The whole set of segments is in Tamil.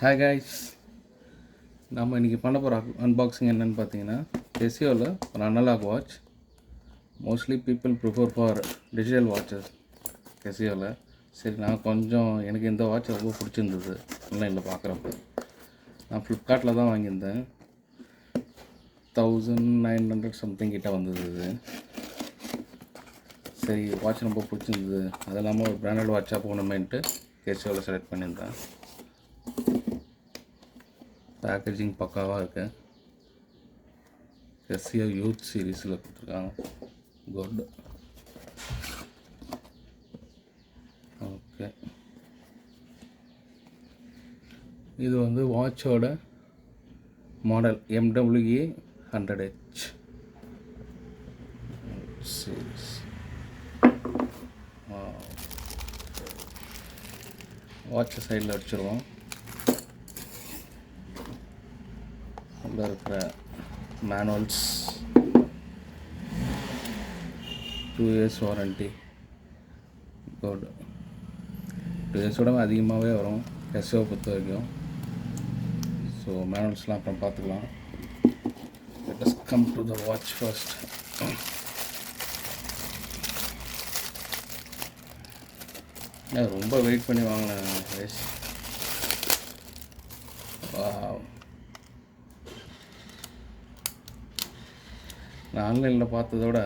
ஹாய் கைஸ், நம்ம இன்றைக்கி பண்ண போகிற அன்பாக்சிங் என்னென்னு பார்த்தீங்கன்னா கெசியோவில் ஒரு analog watch. Mostly people prefer for digital watches கெசியோவில். சரி, நான் கொஞ்சம் எனக்கு இந்த வாட்ச் ரொம்ப பிடிச்சிருந்தது ஆன்லைனில் பார்க்குறப்ப. நான் ஃப்ளிப்கார்ட்டில் தான் வாங்கியிருந்தேன். 1900 சம்திங் கிட்ட வந்தது இது. சரி, வாட்ச் ரொம்ப பிடிச்சிருந்தது, அது இல்லாமல் ஒரு பிராண்டட் வாட்சாக போகணுமேன்ட்டு கெசியோவில் செலக்ட் பண்ணியிருந்தேன். பேக்கேஜிங் பக்காவாக இருக்கு. கெசியோ யூத் சீரீஸில் கொடுத்துருக்காங்க. குட். ஓகே, இது வந்து வாட்சோட மாடல் MWE 100H சீரீஸ். வாட்சை சைடில் வச்சுருவோம். உள்ள இருக்கிற மேனுவல்ஸ், 2 years வாரண்ட்டி. குட். 2 yearsோட அதிகமாகவே வரும் கெசியோவை பொறுத்த வரைக்கும். ஸோ மேனுவல்ஸ்லாம் அப்புறம் பார்த்துக்கலாம். Let us come to the watch first. ரொம்ப வெயிட் பண்ணி வாங்கினேன் கைஸ். நான் ஆன்லைனில் பார்த்ததோட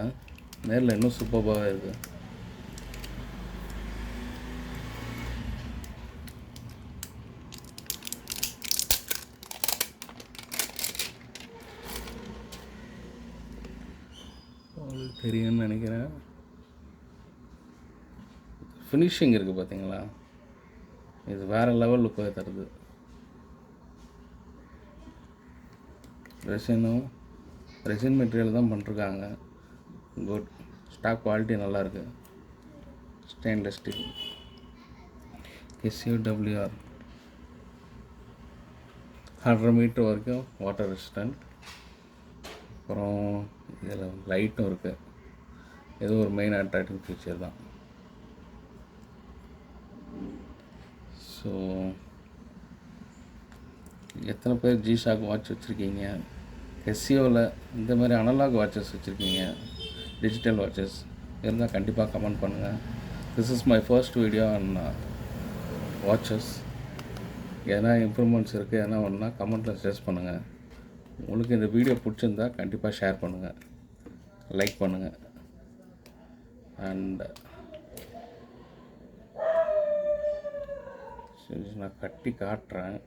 நேரில் இன்னும் சூப்பராக இருக்குது. உங்களுக்கு தெரியும்னு நினைக்கிறேன். ஃபினிஷிங் இருக்குது பார்த்தீங்களா, இது வேறு லெவலில் போய் தருது. ரெசின் மெட்டீரியல் தான் பண்ணிருக்காங்க. குட். ஸ்டாக் குவாலிட்டி நல்லாயிருக்கு. Stainless steel. Casio WR 100 metre வரைக்கும் வாட்டர் ரெசிஸ்டன்ட். அப்புறம் இதில் லைட்டும் இருக்குது. இது ஒரு மெயின் அட்ராக்டிவ் ஃபீச்சர் தான். ஸோ எத்தனை பேர் ஜிஷாக் வாட்ச் வச்சுருக்கீங்க? கெசியோவில் இந்த மாதிரி அனலாக் வாட்சஸ் வச்சுருக்கீங்க, டிஜிட்டல் வாட்சஸ் இருந்தால் கண்டிப்பாக கமெண்ட் பண்ணுங்கள். This is my first video on watches. எதனா இம்ப்ரூவ்மெண்ட்ஸ் இருக்குது, எதனா ஒன்றா கமெண்ட்டில் சஜஸ்ட் பண்ணுங்கள். உங்களுக்கு இந்த வீடியோ பிடிச்சிருந்தா கண்டிப்பாக ஷேர் பண்ணுங்கள், லைக் பண்ணுங்கள். அண்ட் நான் கட்டி காட்டுறேன்.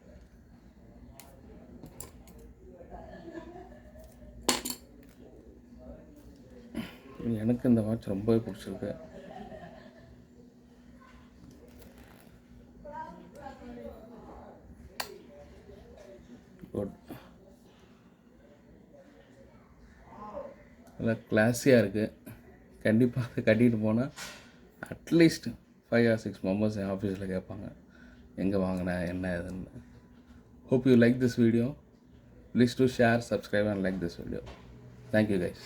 எனக்கு இந்த வாட்ச் ரொம்பவே பிடிச்சிருக்கு. குட். நல்லா கிளாஸியாக இருக்குது. கண்டிப்பாக அதை கட்டிகிட்டு போனால் அட்லீஸ்ட் 5 or 6 மெம்பர்ஸ் என் ஆஃபீஸில் கேட்பாங்க, எங்கே வாங்கினேன் என்ன ஏதுன்னு. Hope you like this video. Please do share, subscribe and like this video. Thank you guys.